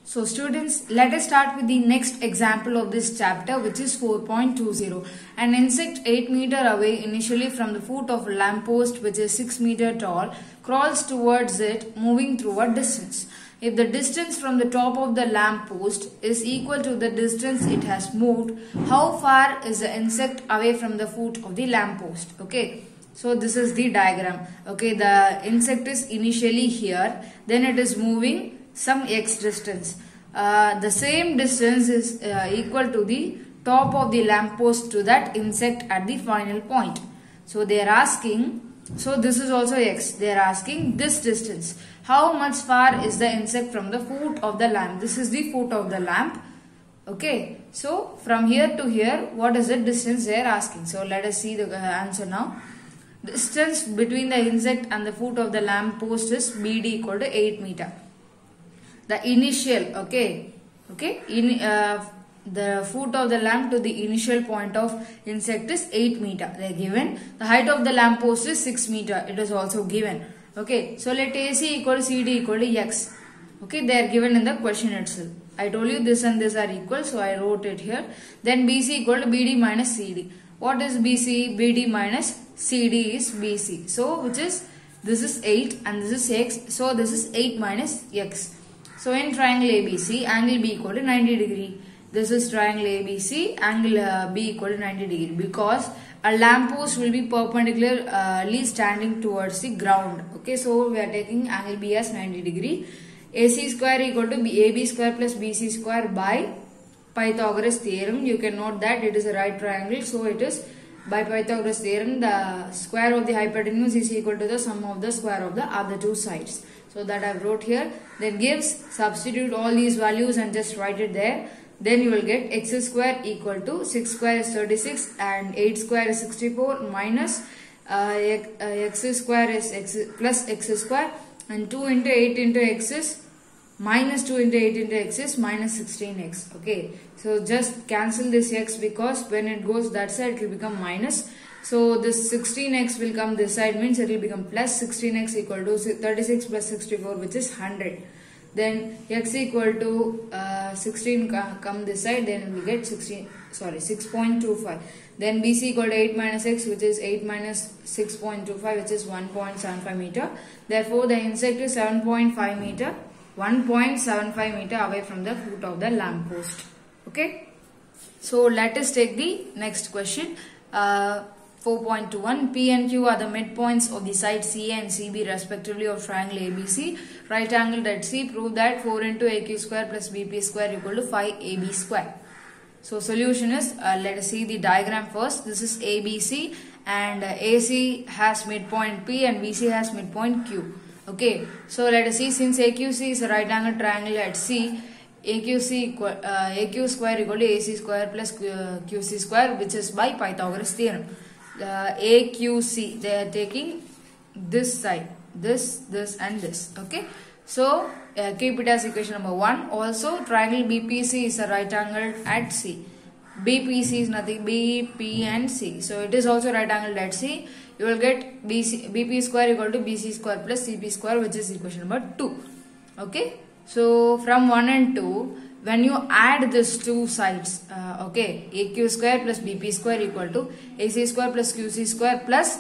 So students, let us start with the next example of this chapter, which is 4.20. An insect 8 meter away initially from the foot of a lamppost which is 6 meter tall crawls towards it moving through a distance. If the distance from the top of the lamppost is equal to the distance it has moved, how far is the insect away from the foot of the lamppost? Okay. So this is the diagram. Okay, the insect is initially here, then it is moving some x distance. The same distance is equal to the top of the lamppost to that insect at the final point. So they are asking, so this is also x, they are asking this distance. How much far is the insect from the foot of the lamp? This is the foot of the lamp. Okay, so from here to here, what is the distance they are asking? So let us see the answer now. Distance between the insect and the foot of the lamp post is BD equal to 8 meter. The initial, the foot of the lamp to the initial point of insect is 8 meter. They are given. The height of the lamp post is 6 meter. It is also given. Okay, so let AC equal to CD equal to X. Okay, they are given in the question itself. I told you this and this are equal, so I wrote it here. Then BC equal to BD minus CD. What is BC? BD minus CD is BC. So, which is, this is 8 and this is X. So, this is 8 minus X. So, in triangle ABC, angle B equal to 90 degree. This is triangle ABC, angle B equal to 90 degree. Because a lamppost will be perpendicularly standing towards the ground. Okay, so we are taking angle B as 90 degree. AC square equal to AB square plus BC square by Pythagoras theorem. You can note that it is a right triangle. So, it is by Pythagoras theorem, the square of the hypotenuse is equal to the sum of the square of the other two sides. So, that I wrote here. Then gives, substitute all these values and just write it there. Then you will get x square equal to 6 square is 36 and 8 square is 64 minus x square is x plus x square, and 2 into 8 into x is minus 2 into 8 into x is minus 16x. Okay, so just cancel this x because when it goes that side it will become minus. So this 16x will come this side, means it will become plus 16x equal to 36 plus 64, which is 100. Then x equal to 16 come this side, then we get 6.25. Then BC equal to 8 minus x, which is 8 minus 6.25, which is 1.75 meter. Therefore, the insect is 7.5 meter. 1.75 meter away from the foot of the lamppost. Okay. So let us take the next question. 4.21. P and Q are the midpoints of the side CA and CB respectively of triangle ABC. Right angle at C. Prove that 4 into AQ square plus BP square equal to 5AB square. So solution is, let us see the diagram first. This is ABC and AC has midpoint P and BC has midpoint Q. Okay, so let us see, since AQC is a right angle triangle at C, AQ square equal to AC square plus QC square, which is by Pythagoras theorem. AQC, they are taking this side, this and this. Okay, so keep it as equation number 1. Also, triangle BPC is a right angle at C. BPC is nothing, BP and C. So it is also right angle at C. You will get BP square equal to BC square plus CP square, which is equation number 2. Okay. So from 1 and 2, when you add these two sides, AQ square plus BP square equal to AC square plus QC square plus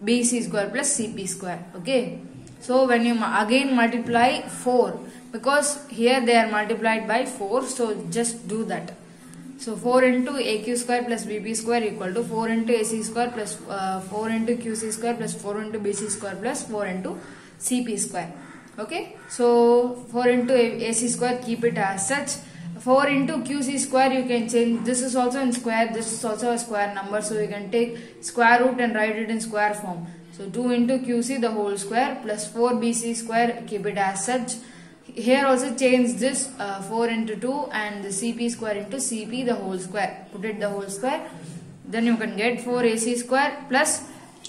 BC square plus CP square. Okay. So when you again multiply 4, because here they are multiplied by 4, so just do that. So 4 into AQ square plus BP square equal to 4 into AC square plus 4 into QC square plus 4 into BC square plus 4 into CP square. Okay. So 4 into AC square, keep it as such. 4 into QC square, you can change. This is also in square. This is also a square number. So you can take square root and write it in square form. So 2 into QC the whole square plus 4 BC square, keep it as such. Here also change this 4 into 2 and the CP square into CP the whole square. Put it the whole square. Then you can get 4 AC square plus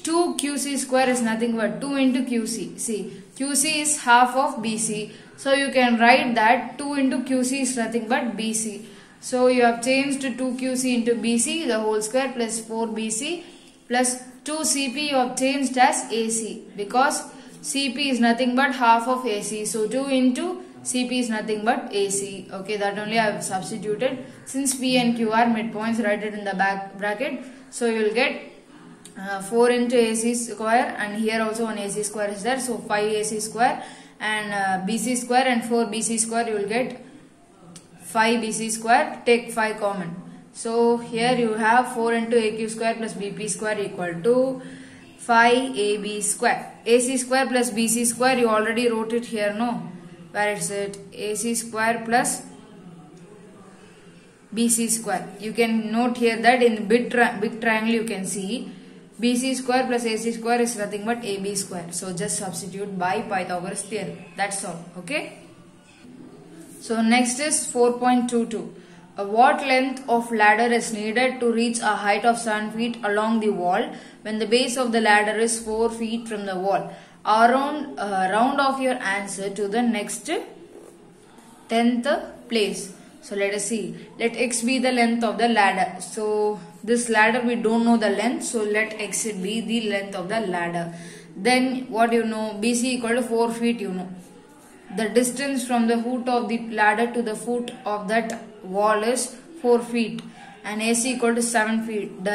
2 QC square is nothing but 2 into QC. See, QC is half of BC. So you can write that 2 into QC is nothing but BC. So you have changed to 2 QC into BC the whole square plus 4 BC plus 2 CP you have changed as AC because CP is nothing but half of AC. So 2 into CP is nothing but AC. Okay, that only I have substituted. Since P and Q are midpoints, write it in the back bracket. So you will get 4 into AC square, and here also one AC square is there. So 5 AC square and BC square, and 4 BC square, you will get 5 BC square. Take 5 common. So here you have 4 into AQ square plus BP square equal to 5 AB square. AC square plus BC square, you already wrote it here, no? Where is it? AC square plus BC square. You can note here that in big triangle you can see BC square plus AC square is nothing but AB square. So just substitute by Pythagoras theorem. That's all. Okay. So next is 4.22. What length of ladder is needed to reach a height of 7 feet along the wall when the base of the ladder is 4 feet from the wall? Round off your answer to the next 10th place. So let us see. Let x be the length of the ladder. So this ladder we don't know the length. So let x be the length of the ladder. Then what you know? BC equal to 4 feet you know. The distance from the foot of the ladder to the foot of that wall is 4 feet. And AC equal to 7 feet. The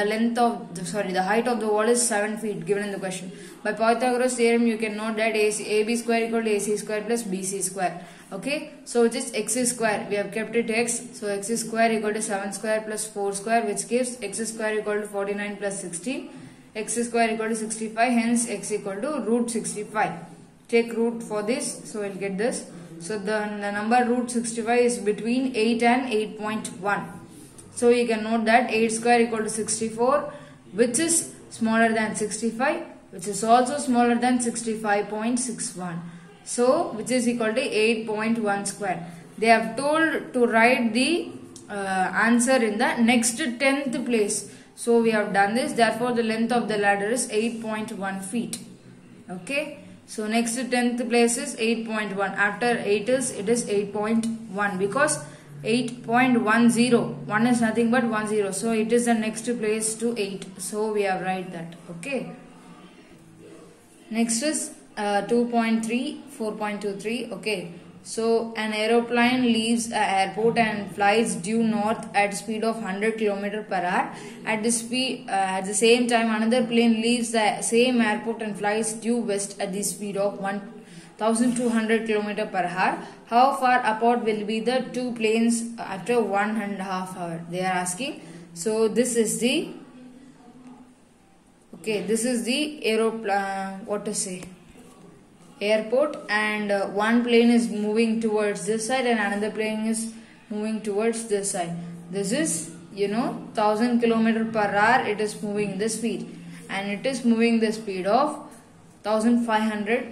height of the wall is 7 feet given in the question. By Pythagoras theorem, you can note that AB square equal to AC square plus BC square. Okay. So which is x square. We have kept it x. So x square equal to 7 square plus 4 square, which gives x square equal to 49 plus 16. X square equal to 65. Hence x equal to root 65. Take root for this. So we'll get this. So the number root 65 is between 8 and 8.1. So you can note that 8 square equal to 64, which is smaller than 65, which is also smaller than 65.61. So which is equal to 8.1 square. They have told to write the answer in the next 10th place. So we have done this. Therefore the length of the ladder is 8.1 feet. Okay. So next 10th place is 8.1. After 8 it is 8.1 because 8.10. 1 is nothing but 10. So it is the next place to 8. So we have write that. Okay. Next is 2.3, 4.23. Okay. So an aeroplane leaves an airport and flies due north at speed of 100 km per hour. At the same time, another plane leaves the same airport and flies due west at the speed of 1200 km per hour. How far apart will be the two planes after 1.5 hours? They are asking. So this is the airplane. Airport, and one plane is moving towards this side and another plane is moving towards this side. This is 1000 km per hour. It is moving this speed, and it is moving the speed of 1000 km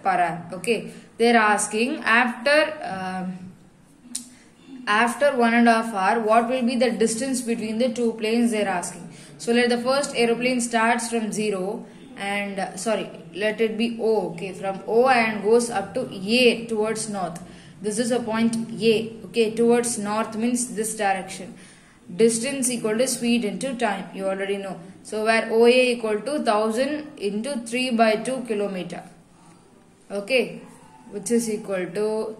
per hour. Okay, they are asking after 1.5 hours, what will be the distance between the two planes? They are asking. So let the first aeroplane starts from 0 and let it be O. Okay, from O and goes up to A towards north. This is a point A. Okay, towards north means this direction. Distance equal to speed into time. You already know. So where OA equal to 1000 into 3/2 kilometer. Okay, which is equal to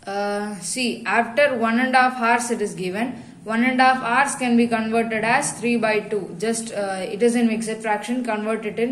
after 1.5 hours it is given. 1.5 hours can be converted as 3/2. Just it is in mixed fraction, convert it in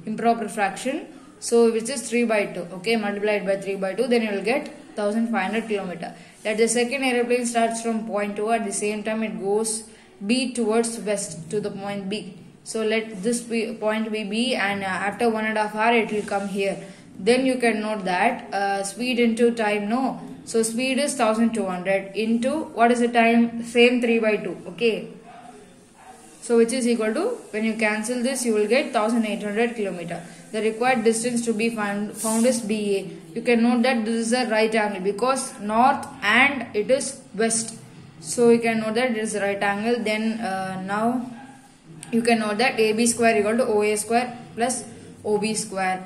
improper fraction. So which is 3/2. Okay, multiplied by 3/2, then you will get 1500 km. Let the second aeroplane starts from point O. At the same time it goes B towards west to the point B. So let this point be B, and after 1.5 hours it will come here. Then you can note that speed into time, no. So speed is 1200 into what is the time? Same 3/2. Okay. So which is equal to, when you cancel this, you will get 1800 km. The required distance to be found is BA. You can note that this is a right angle because north and it is west. So you can note that it is a right angle. Then now you can note that AB square equal to OA square plus OB square.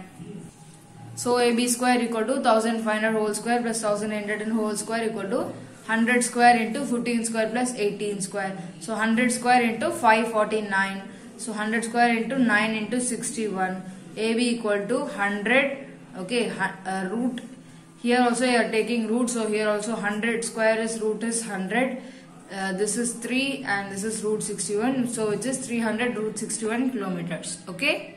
So AB square equal to 1500 whole square plus 1800 whole square equal to 100 square into 15 square plus 18 square. So 100 square into 549. So 100 square into 9 into 61. AB equal to 100 Okay, root. Here also you are taking root, so here also 100 square is root is 100. This is 3 and this is root 61. So it is 300 root 61 kilometers. Okay.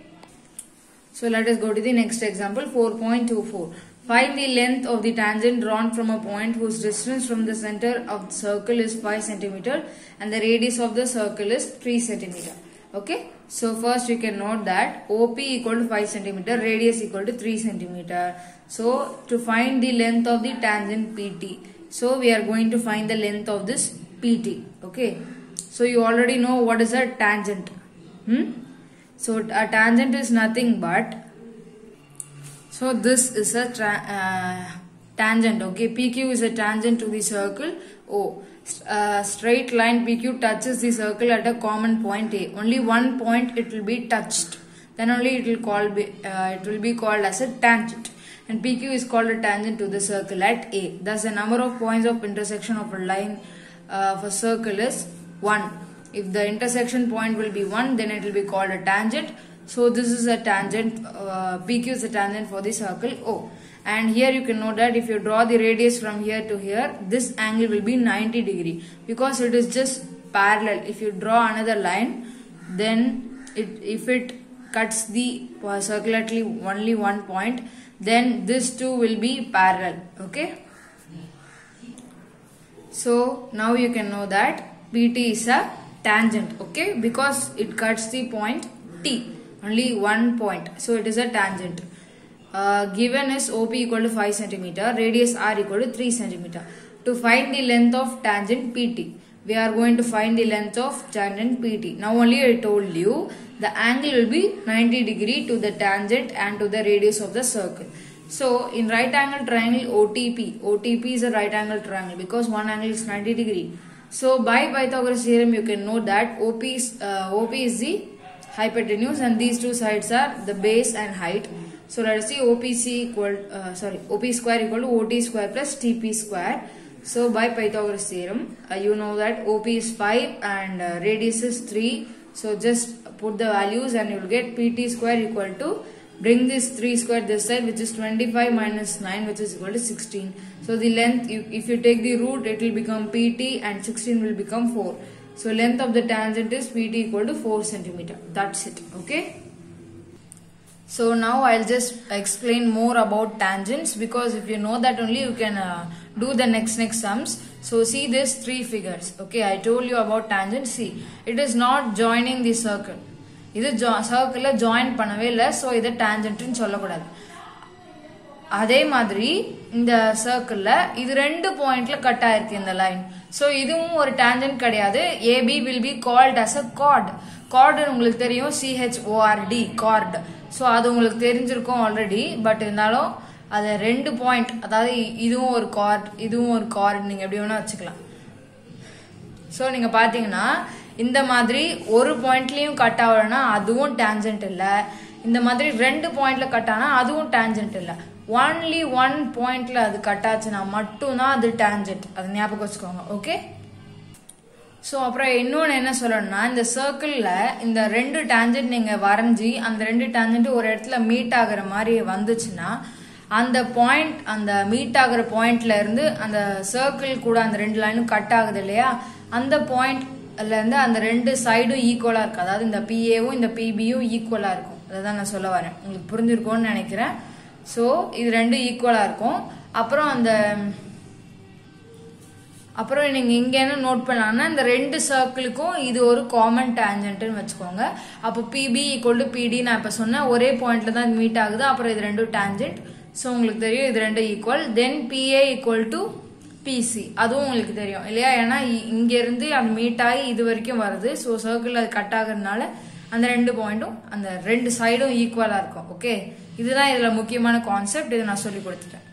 So let us go to the next example, 4.24. Find the length of the tangent drawn from a point whose distance from the center of the circle is 5 cm and the radius of the circle is 3 cm. Okay. So first you can note that OP equal to 5 cm, radius equal to 3 cm. So to find the length of the tangent PT, so we are going to find the length of this PT. Okay. So you already know what is a tangent. So a tangent is nothing but, so this is a tangent. Okay, PQ is a tangent to the circle O. Straight line PQ touches the circle at a common point A. Only one point it will be touched. Then only it will be called as a tangent. And PQ is called a tangent to the circle at A. Thus, the number of points of intersection of a line of a circle is 1. If the intersection point will be 1, then it will be called a tangent. So this is a tangent, PQ is a tangent for the circle O. And here you can note that if you draw the radius from here to here, this angle will be 90 degree because it is just parallel. If you draw another line, then if it cuts the circle at only one point, then this two will be parallel. Okay. So now you can know that PT is a tangent. Okay, because it cuts the point T, only one point, so it is a tangent. Given is OP equal to 5 cm, radius R equal to 3 cm. To find the length of tangent PT, we are going to find the length of tangent PT. Now only I told you the angle will be 90 degree to the tangent and to the radius of the circle. So in right angle triangle OTP is a right angle triangle because one angle is 90 degree. So by Pythagoras theorem you can know that OP is the hypotenuse and these two sides are the base and height. So let us see OP square equal to OT square plus TP square. So by Pythagoras theorem you know that OP is 5 and radius is 3. So just put the values and you will get PT square equal to, bring this 3 square this side, which is 25 minus 9, which is equal to 16. So the length, if you take the root, it will become PT and 16 will become 4. So length of the tangent is PT equal to 4 cm. That's it. Okay. So now I'll just explain more about tangents, because if you know that only you can do the next sums. So see these three figures. Okay, I told you about tangent. See, it is not joining the circle. This circle join பண்ணவே இல்ல, so இது tangent ன்னு சொல்லக்கூடாது. அதே மாதிரி இந்த சர்க்கிள்ல இது ரெண்டு பாயிண்ட்ல கட் ஆயிருக்கு இந்த லைன். சோ இதுவும் ஒரு tangent கிடையாது. AB will be called as a chord. chord உங்களுக்கு தெரியும், CHORD chord. சோ அது உங்களுக்கு தெரிஞ்சிருக்கும் ஆல்ரெடி. பட் இருந்தாலும் அது ரெண்டு பாயிண்ட், அதாவது இதுவும் ஒரு chord இதுவும் ஒரு chord, நீங்க எப்படி வேணா வச்சுக்கலாம். சோ நீங்க பாத்தீங்கன்னா இந்த மாதிரி ஒரு பாயிண்ட்லயும் கட் ஆகலனா அதுவும் டான்ஜென்ட் இல்ல, இந்த மாதிரி ரெண்டு பாயிண்ட்ல கட் ஆனா அதுவும் டான்ஜென்ட் இல்ல. ஒன்லி ஒன் பாயிண்ட்ல அது கட் ஆச்சுன்னா மட்டும்தான் அது டான்ஜென்ட். அது ஞாபகம் வச்சுக்கோங்க. ஓகே. சோ அப்புறம் இன்னொன்னு என்ன சொல்லணும்னா, இந்த சர்க்கிள்ல இந்த ரெண்டு டான்ஜென்ட் நீங்க வரைஞ்சி அந்த ரெண்டு டான்ஜென்ட் ஒரு இடத்துல மீட் ஆகுற மாதிரி வந்துச்சுன்னா, அந்த பாயிண்ட், அந்த மீட் ஆகுற பாயிண்ட்ல இருந்து அந்த சர்க்கிள் கூட அந்த ரெண்டு லைனும் கட் ஆகுது இல்லையா, அந்த பாயிண்ட் இருந்து அந்த ரெண்டு சைடும் ஈக்குவலா இருக்கு. அதாவது இந்த பிஏவும் இந்த பிபியும் ஈக்குவலா இருக்கும். அதான் நான் சொல்ல வரேன். உங்களுக்கு புரிஞ்சிருக்கும்னு நினைக்கிறேன். சோ இது ரெண்டும் ஈக்குவலா இருக்கும். அப்புறம் நீங்க இங்க என்ன நோட் பண்ணலாம்னா, இந்த ரெண்டு சர்க்கிளுக்கும் இது ஒரு காமன் டான்ஜென்ட்னு வச்சுக்கோங்க. அப்போ பிபி ஈக்குவல் டு பிடி நான் இப்ப சொன்ன ஒரே பாயிண்ட்ல தான் மீட் ஆகுது. அப்புறம் இது ரெண்டும் டான்ஜென்ட். சோ உங்களுக்கு தெரியும் இது ரெண்டும் equal. Then PA equal to PC, அதுவும் உங்களுக்கு தெரியும் இல்லையா, ஏன்னா இங்க இருந்து அது மீட் ஆகி இது வரைக்கும் வருது. சோ சர்க்கிள் அது கட் ஆகுறதுனால அந்த ரெண்டு பாயிண்டும் அந்த ரெண்டு சைடும் ஈக்குவலா இருக்கும். ஓகே, இதுதான் இதுல முக்கியமான கான்செப்ட். இதை நான் சொல்லி கொடுத்துட்டேன்.